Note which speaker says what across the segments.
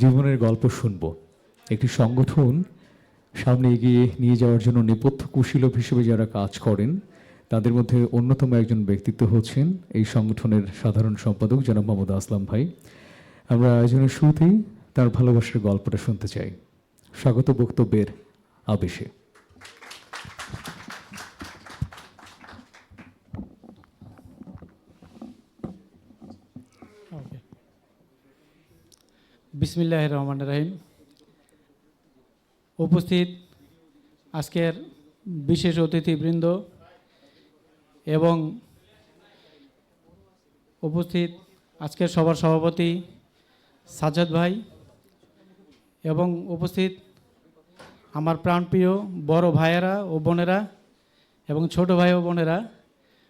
Speaker 1: জীবনের গল্প শুনব। একটি সংগঠন সামনে এগিয়ে নিয়ে যাওয়ার জন্য নেপথ্য কুশীলব হিসেবে যারা কাজ করেন তাদের মধ্যে অন্যতম একজন ব্যক্তিত্ব হচ্ছেন এই সংগঠনের সাধারণ সম্পাদক জনাব মোহাম্মদ আসলাম ভাই। আমরা আয়োজনের শুরুতেই তার ভালোবাসার গল্পটা শুনতে চাই। স্বাগত বক্তব্যের আবেশে।
Speaker 2: বিসমিল্লাহির রহমানির রহিম। উপস্থিত আজকের বিশেষ অতিথিবৃন্দ এবং উপস্থিত আজকের সভার সভাপতি সাজ্জাদ ভাই এবং উপস্থিত আমার প্রাণপ্রিয় বড় ভাইয়েরা ও বোনেরা এবং ছোট ভাই ও বোনেরা,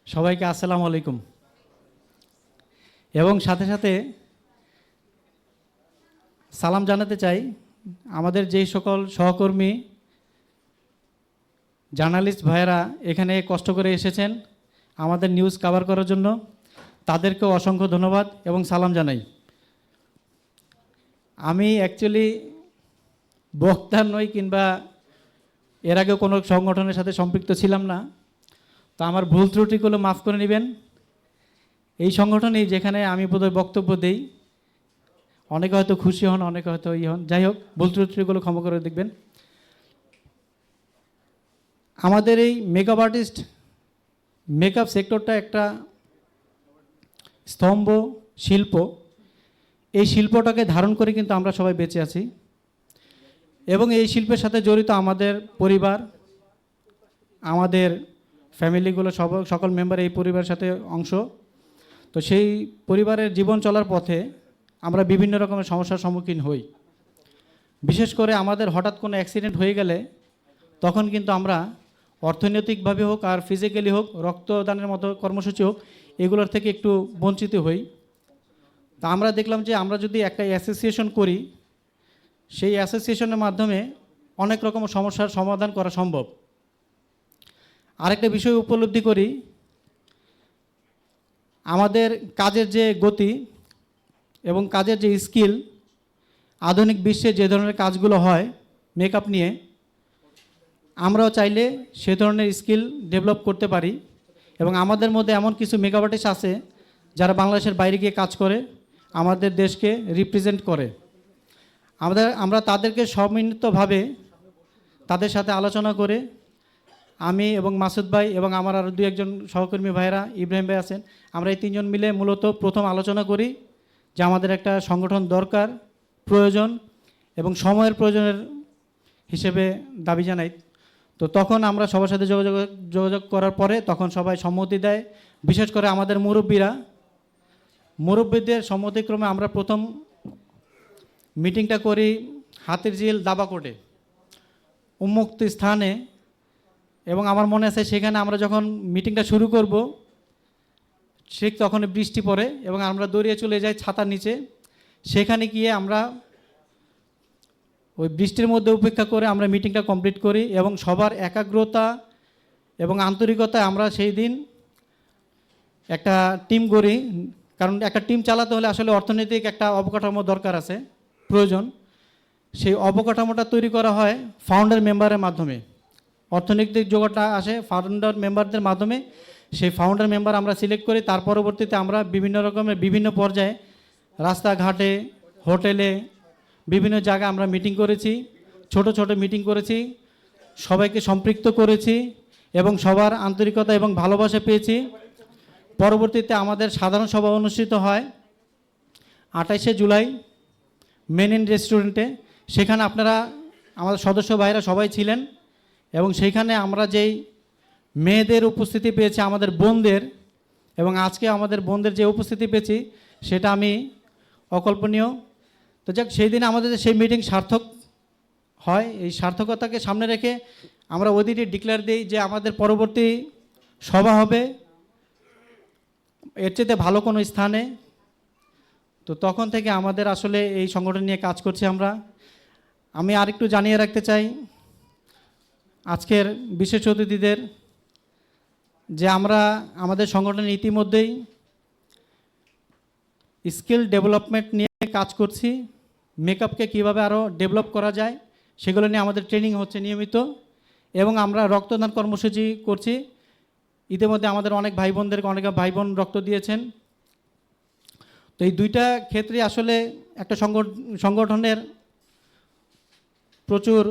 Speaker 2: সবাইকে আসসালামু আলাইকুম। এবং সাথে সাথে সালাম জানাতে চাই আমাদের যেই সকল সহকর্মী জার্নালিস্ট ভাইয়েরা এখানে কষ্ট করে এসেছেন আমাদের নিউজ কভার করার জন্য, তাদেরকেও অসংখ্য ধন্যবাদ এবং সালাম জানাই। আমি অ্যাকচুয়ালি বক্তা নই কিংবা এর আগে কোনো সংগঠনের সাথে সম্পৃক্ত ছিলাম না, তো আমার ভুল ত্রুটিগুলো মাফ করে নেবেন। এই সংগঠনেই যেখানে আমি বোধহয় বক্তব্য দেই, অনেকে হয়তো খুশি হন, অনেকে হয়তো হন, যাই হোক ভুল ত্রুটিগুলো ক্ষমা করে দেখবেন। আমাদের এই মেকআপ আর্টিস্ট মেকআপ সেক্টরটা একটা স্তম্ভ শিল্প। এই শিল্পটাকে ধারণ করে কিন্তু আমরা সবাই বেঁচে আছি এবং এই শিল্পের সাথে জড়িত আমাদের পরিবার, আমাদের ফ্যামিলিগুলো সকল মেম্বার এই পরিবারের সাথে অংশ। তো সেই পরিবারের জীবন চলার পথে আমরা বিভিন্ন রকমের সমস্যার সম্মুখীন হই। বিশেষ করে আমাদের হঠাৎ কোনো অ্যাক্সিডেন্ট হয়ে গেলে তখন কিন্তু আমরা অর্থনৈতিকভাবে হোক আর ফিজিক্যালি হোক, রক্তদানের মতো কর্মসূচি হোক, এগুলোর থেকে একটু বঞ্চিত হই। তা আমরা দেখলাম যে আমরা যদি একটা অ্যাসোসিয়েশন করি, সেই অ্যাসোসিয়েশনের মাধ্যমে অনেক রকম সমস্যার সমাধান করা সম্ভব। আরেকটা বিষয় উপলব্ধি করি, আমাদের কাজের যে গতি এবং কাজের যে স্কিল, আধুনিক বিশ্বে যে ধরনের কাজগুলো হয় মেকআপ নিয়ে, আমরাও চাইলে সে ধরনের স্কিল ডেভেলপ করতে পারি। এবং আমাদের মধ্যে এমন কিছু মেকআপ আর্টিস্ট আছে যারা বাংলাদেশের বাইরে গিয়ে কাজ করে আমাদের দেশকে রিপ্রেজেন্ট করে। আমরা তাদেরকে সম্মিলিতভাবে তাদের সাথে আলোচনা করে, আমি এবং মাসুদ ভাই এবং আমার আরও 2-1 সহকর্মী ভাইরা, ইব্রাহিম ভাই আছেন, আমরা এই 3 জন মিলে মূলত প্রথম আলোচনা করি যে আমাদের একটা সংগঠন দরকার, প্রয়োজন এবং সময়ের প্রয়োজনের হিসেবে দাবি জানাই। তো তখন আমরা সবার সাথে যোগাযোগ করার পরে তখন সবাই সম্মতি দেয়। বিশেষ করে আমাদের মুরব্বীদের সম্মতিক্রমে আমরা প্রথম মিটিংটা করি হাতিরঝিল দাবাকোটে, উন্মুক্ত স্থানে। এবং আমার মনে আছে সেখানে আমরা যখন মিটিংটা শুরু করব ঠিক তখন বৃষ্টি পড়ে এবং আমরা দৌড়িয়ে চলে যাই ছাতার নিচে। সেখানে গিয়ে আমরা ওই বৃষ্টির মধ্যে উপেক্ষা করে আমরা মিটিংটা কমপ্লিট করি এবং সবার একাগ্রতা এবং আন্তরিকতায় আমরা সেই দিন একটা টিম গড়ি। কারণ একটা টিম চালাতে হলে আসলে অর্থনৈতিক একটা অবকাঠামো দরকার আছে, প্রয়োজন। সেই অবকাঠামোটা তৈরি করা হয় ফাউন্ডার মেম্বারের মাধ্যমে। অর্থনৈতিক যোগাটা আসে ফাউন্ডার মেম্বারদের মাধ্যমে। সেই ফাউন্ডার মেম্বার আমরা সিলেক্ট করি। তার পরবর্তীতে আমরা বিভিন্ন রকমের বিভিন্ন পর্যায়ে রাস্তাঘাটে, হোটেলে, বিভিন্ন জায়গায় আমরা মিটিং করেছি, ছোট ছোট মিটিং করেছি, সবাইকে সম্পৃক্ত করেছি এবং সবার আন্তরিকতা এবং ভালোবাসা পেয়েছি। পরবর্তীতে আমাদের সাধারণ সভা অনুষ্ঠিত হয় 28শে জুলাই মেন রেস্টুরেন্টে। সেখানে আপনারা আমাদের সদস্য ভাইরা সবাই ছিলেন এবং সেইখানে আমরা যেই মেয়েদের উপস্থিতি পেয়েছি, আমাদের বোনদের, এবং আজকে আমাদের বোনদের যে উপস্থিতি পেয়েছি সেটা আমি অকল্পনীয়। তো যাক, সেই দিনে আমাদের সেই মিটিং সার্থক হয়। এই সার্থকতাকে সামনে রেখে আমরা ওই দিনই ডিক্লেয়ার দিই যে আমাদের পরবর্তী সভা হবে এর চেয়ে ভালো কোনো স্থানে। তো তখন থেকে আমাদের আসলে এই সংগঠন নিয়ে কাজ করছি আমরা। আমি আরেকটু জানিয়ে রাখতে চাই আজকের বিশেষ অতিথিদের যে আমরা আমাদের সংগঠনে ইতিমধ্যেই স্কিল ডেভেলপমেন্ট নিয়ে কাজ করছি মেকআপকে কীভাবে আরও ডেভেলপ করা যায় সেগুলো নিয়ে আমাদের ট্রেনিং হচ্ছে নিয়মিত, এবং আমরা রক্তদান কর্মসূচি করছি। ইতিমধ্যে আমাদের অনেক ভাই বোনদেরকে অনেক ভাই বোন রক্ত দিয়েছেন। তো এই দুইটা ক্ষেত্রে আসলে একটা সংগঠনের প্রচুর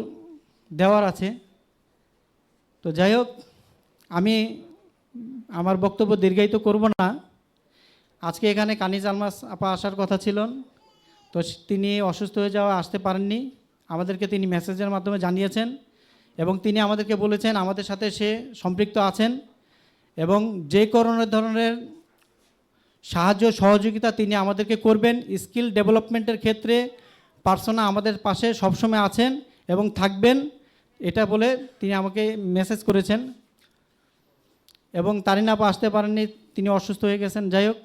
Speaker 2: দেওয়ার আছে। তো যাই হোক, আমি আমার বক্তব্য দীর্ঘায়িত করব না। আজকে এখানে কানিজ আলমাস আপা আসার কথা ছিল, তো তিনি অসুস্থ হয়ে যাওয়া আসতে পারেননি। আমাদেরকে তিনি মেসেজের মাধ্যমে জানিয়েছেন এবং তিনি আমাদেরকে বলেছেন আমাদের সাথে সে সম্পৃক্ত আছেন এবং যে কোনো ধরনের সাহায্য সহযোগিতা তিনি আমাদেরকে করবেন। স্কিল ডেভেলপমেন্টের ক্ষেত্রে পার্সোনা আমাদের পাশে সবসময় আছেন এবং থাকবেন, এটা বলে তিনি আমাকে মেসেজ করেছেন। এবং তারিন আপা আসতে পারেননি, তিনি অসুস্থ হয়ে গেছেন। যাই হোক,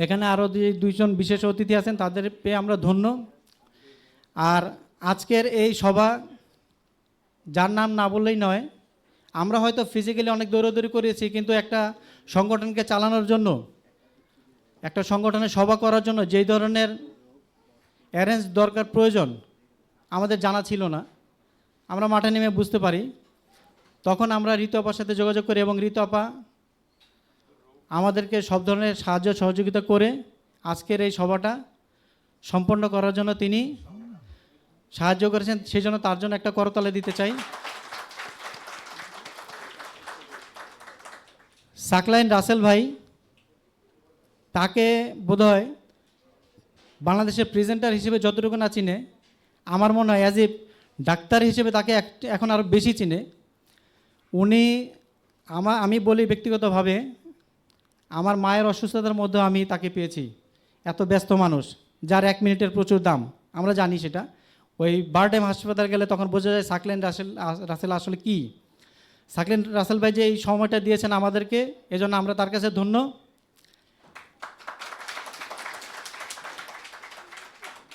Speaker 2: এখানে আরও দুইজন বিশেষ অতিথি আছেন, তাদের পেয়ে আমরা ধন্য। আর আজকের এই সভা, যার নাম না বললেই নয়, আমরা হয়তো ফিজিক্যালি অনেক দৌড়াদৌড়ি করেছি, কিন্তু একটা সংগঠনকে চালানোর জন্য, একটা সংগঠনের সভা করার জন্য যেই ধরনের অ্যারেঞ্জ দরকার প্রয়োজন আমাদের জানা ছিল না। আমরা মাঠে নেমে বুঝতে পারি, তখন আমরা ঋতু আপার সাথে যোগাযোগ করি এবং ঋতু আপা আমাদেরকে সব ধরনের সাহায্য সহযোগিতা করে আজকের এই সভাটা সম্পন্ন করার জন্য তিনি সাহায্য করেছেন। সেই জন্য তার জন্য একটা করতালি দিতে চাই। সাকলাইন রাসেল ভাই, তাকে বোধহয় বাংলাদেশের প্রেজেন্টার হিসেবে যতটুকু না চিনে, আমার মনে হয় অ্যাজ এ ডাক্তার হিসেবে তাকে এখন আরও বেশি চিনে। উনি আমি বলি ব্যক্তিগতভাবে, আমার মায়ের অসুস্থতার মধ্যে আমি তাকে পেয়েছি। এত ব্যস্ত মানুষ, যার 1 মিনিটের প্রচুর দাম, আমরা জানি সেটা। ওই বারডেম হাসপাতাল গেলে তখন বোঝা যায় সাকলাইন রাসেল আসলে কি। সাকলাইন রাসেল ভাই যে এই সময়টা দিয়েছেন আমাদেরকে, এজন্য আমরা তার কাছে ধন্য।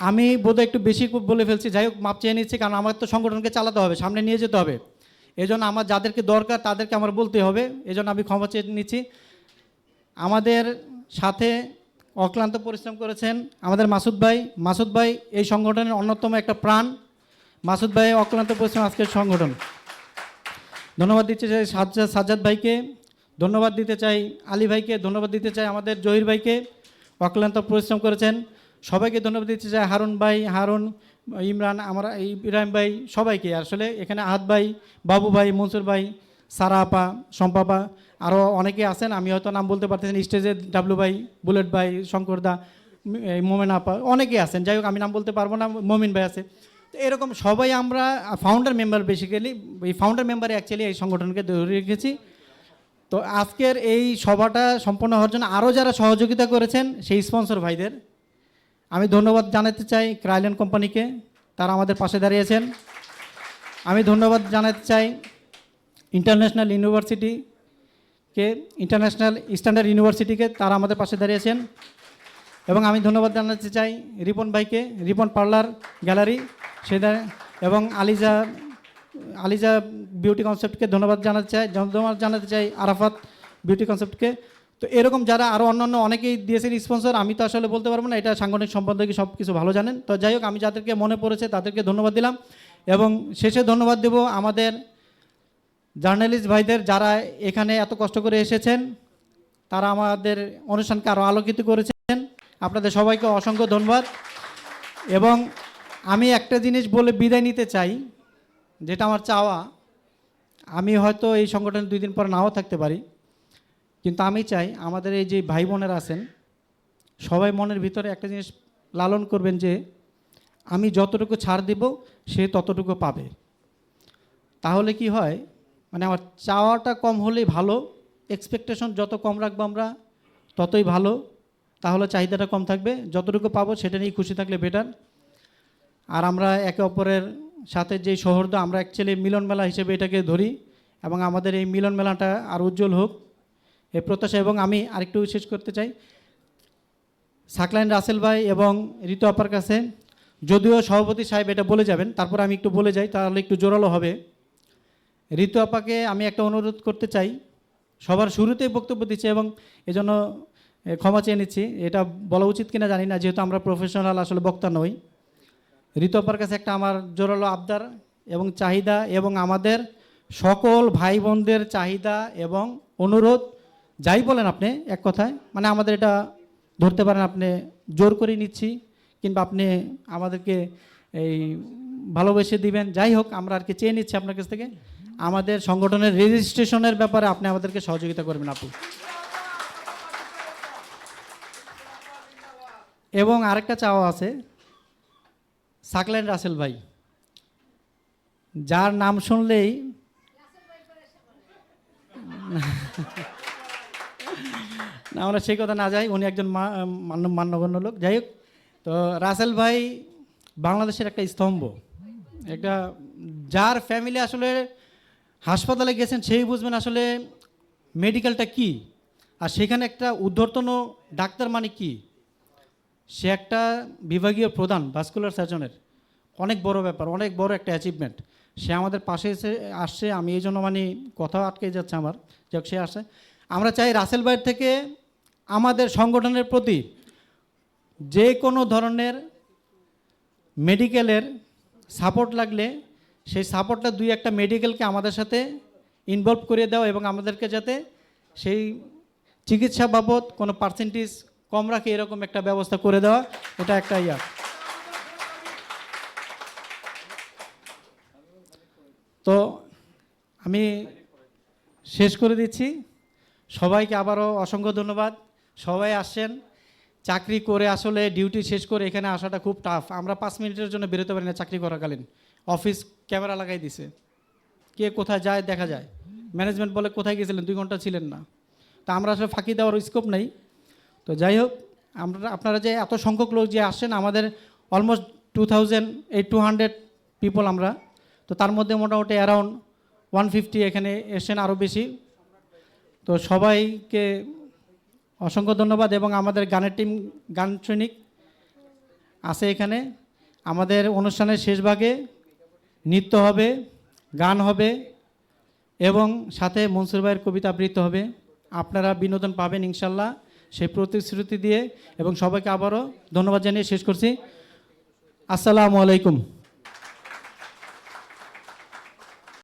Speaker 2: আমি বোধহয় একটু বেশি বলে ফেলছি, যাই হোক মাপ চেয়ে নিচ্ছি, কারণ আমার তো সংগঠনকে চালাতে হবে, সামনে নিয়ে যেতে হবে। এজন্য আমার যাদেরকে দরকার তাদেরকে আমার বলতে হবে, এজন্য আমি ক্ষমা চেয়ে নিচ্ছি। আমাদের সাথে অক্লান্ত পরিশ্রম করেছেন আমাদের মাসুদ ভাই এই সংগঠনের অন্যতম একটা প্রাণ। মাসুদ ভাই অক্লান্ত পরিশ্রম আজকের সংগঠন। ধন্যবাদ দিতে চাই সাজ্জাদ ভাইকে, ধন্যবাদ দিতে চাই আলী ভাইকে, ধন্যবাদ দিতে চাই আমাদের জহির ভাইকে, অক্লান্ত পরিশ্রম করেছেন। সবাইকে ধন্যবাদ দিতে চাই হারুন, ইমরান, আমরা ইব্রাহিম ভাই, সবাইকে। আসলে এখানে আহাদ ভাই, বাবু ভাই, মনসুর ভাই, সারা আপা, শম্পাপা, আরও অনেকে আছেন, আমি হয়তো নাম বলতে পারতেছেন। স্টেজে ডাবলু ভাই, বুলেট ভাই, শঙ্করদা, মোমেন আপা, অনেকে আছেন। যাই হোক, আমি নাম বলতে পারবো না, মমিন ভাই আছে। তো এরকম সবাই আমরা ফাউন্ডার মেম্বার, বেসিক্যালি এই ফাউন্ডার মেম্বারে অ্যাকচুয়ালি এই সংগঠনকে ধরে রেখেছি। তো আজকের এই সভাটা সম্পন্ন হওয়ার জন্য আরও যারা সহযোগিতা করেছেন সেই স্পন্সর ভাইদের আমি ধন্যবাদ জানাতে চাই। ক্রাইল্যান্ড কোম্পানিকে, তারা আমাদের পাশে দাঁড়িয়েছেন। আমি ধন্যবাদ জানাতে চাই ইন্টারন্যাশনাল স্ট্যান্ডার্ড ইউনিভার্সিটিকে, তারা আমাদের পাশে দাঁড়িয়েছেন। এবং আমি ধন্যবাদ জানাতে চাই রিপন ভাইকে, রিপন পার্লার গ্যালারি সেটা, এবং আলিজা বিউটি কনসেপ্টকে ধন্যবাদ জানাতে চাই আরাফাত বিউটি কনসেপ্টকে। তো এরকম যারা আরও অন্যান্য অনেকেই দিয়েছেন স্পন্সর, আমি তো আসলে বলতে পারবো না, এটা সাংগঠনিক সম্বন্ধে সব কিছু ভালো জানেন। তো যাই হোক, আমি যাদেরকে মনে পড়েছে তাদেরকে ধন্যবাদ দিলাম। এবং শেষে ধন্যবাদ দেব আমাদের জার্নালিস্ট ভাইদের, যারা এখানে এত কষ্ট করে এসেছেন, তারা আমাদের অনুষ্ঠানকে আরও আলোকিত করেছেন। আপনাদের সবাইকে অসংখ্য ধন্যবাদ। এবং আমি একটা জিনিস বলে বিদায় নিতে চাই, যেটা আমার চাওয়া, আমি হয়তো এই সংগঠনে 2 দিন পর নাও থাকতে পারি, কিন্তু আমি চাই আমাদের এই যে ভাই বোনেরা আছেন সবাই মনের ভিতরে একটা জিনিস লালন করবেন, যে আমি যতটুকু ছাড় দিব সে ততটুকু পাবে। তাহলে কি হয়, মানে আমার চাওয়াটা কম হলেই ভালো, এক্সপেকটেশন যত কম রাখবো আমরা ততই ভালো, তাহলে চাহিদাটা কম থাকবে। যতটুকু পাবো সেটা নিয়ে খুশি থাকলে বেটার। আর আমরা একে অপরের সাথে যেই সৌহার্দ্য, আমরা অ্যাকচুয়ালি মিলন মেলা হিসেবে এটাকে ধরি, এবং আমাদের এই মিলন মেলাটা আর উজ্জ্বল হোক এই প্রত্যাশা। এবং আমি আরেকটু শেষ করতে চাই সাকলাইন রাসেল ভাই এবং ঋতু আপার কাছে, যদিও সভাপতি সাহেব এটা বলে যাবেন, তারপর আমি একটু বলে যাই, তাহলে একটু জোরালো হবে। ঋতু আপাকে আমি একটা অনুরোধ করতে চাই, সবার শুরুতেই বক্তব্য দিচ্ছে এবং এজন্য ক্ষমা চেয়ে নিচ্ছি, এটা বলা উচিত কিনা জানি না, যেহেতু আমরা প্রফেশনাল আসলে বক্তা নই। ঋতব্বার কাছে একটা আমার জোরালো আবদার এবং চাহিদা, এবং আমাদের সকল ভাই বোনদের চাহিদা এবং অনুরোধ, যাই বলেন আপনি, এক কথায় মানে আমাদের এটা ধরতে পারেন আপনি জোর করে নিচ্ছি, কিংবা আপনি আমাদেরকে এই ভালোবেসে দিবেন, যাই হোক আমরা আর কি চেয়ে নিচ্ছি আপনার কাছ থেকে, আমাদের সংগঠনের রেজিস্ট্রেশনের ব্যাপারে আপনি আমাদেরকে সহযোগিতা করবেন আপু। এবং আরেকটা চাওয়া আছে, সাকলাইন রাসেল ভাই, যার নাম শুনলেই না, আমরা সেই কথা না যাই, উনি একজন মান্যগণ্য লোক, যাই হোক। তো রাসেল ভাই বাংলাদেশের একটা স্তম্ভ, একটা যার ফ্যামিলি আসলে হাসপাতালে গেছেন সেই বুঝবেন আসলে মেডিকেলটা কি, আর সেখানে একটা ঊর্ধ্বতন ডাক্তার মানে কি। সে একটা বিভাগীয় প্রধান ভাস্কুলার সার্জনের, অনেক বড় ব্যাপার, অনেক বড় একটা অ্যাচিভমেন্ট। সে আমাদের পাশে এসে আসছে, আমি এই জন্য মানে কথা আটকে যাচ্ছে আমার, যাক সে আসে। আমরা চাই রাসেল ভাইয়ের থেকে আমাদের সংগঠনের প্রতি যে কোনো ধরনের মেডিকেলের সাপোর্ট লাগলে সেই সাপোর্টটা দুই একটা মেডিকেলকে আমাদের সাথে ইনভলভ করে দেওয়া, এবং আমাদেরকে যাতে সেই চিকিৎসা বাবদ কোনো পার্সেন্টেজ কম রাখে এরকম একটা ব্যবস্থা করে দেওয়া, এটা একটা ইয়া। তো আমি শেষ করে দিচ্ছি, সবাইকে আবারও অসংখ্য ধন্যবাদ। সবাই আসছেন, চাকরি করে আসলে ডিউটি শেষ করে এখানে আসাটা খুব টাফ। আমরা 5 মিনিটের জন্য বেরোতে পারি না চাকরি করাকালীন, অফিস ক্যামেরা লাগাই দিছে, কে কোথায় যায় দেখা যায়, ম্যানেজমেন্ট বলে কোথায় গেছিলেন, 2 ঘন্টা ছিলেন না। তা আমরা আসলে ফাঁকি দেওয়ার স্কোপ নেই। তো যাই হোক, আপনারা যে এত সংখ্যক লোক যে আসছেন, আমাদের অলমোস্ট 2,200 পিপল আমরা, তো তার মধ্যে মোটামুটি অ্যারাউন্ড 150 এখানে এসছেন, আরও বেশি। তো সবাইকে অসংখ্য ধন্যবাদ। এবং আমাদের গানের টিম, গান সৈনিক আছে এখানে। আমাদের অনুষ্ঠানের শেষ ভাগে নৃত্য হবে, গান হবে, এবং সাথে মনসুর ভাইয়ের কবিতা আবৃত্তি হবে। আপনারা বিনোদন পাবেন ইনশাল্লাহ, সেই প্রতিশ্রুতি দিয়ে। এবং সবাইকে আবারও ধন্যবাদ জানিয়ে শেষ করছি। আসসালামু আলাইকুম।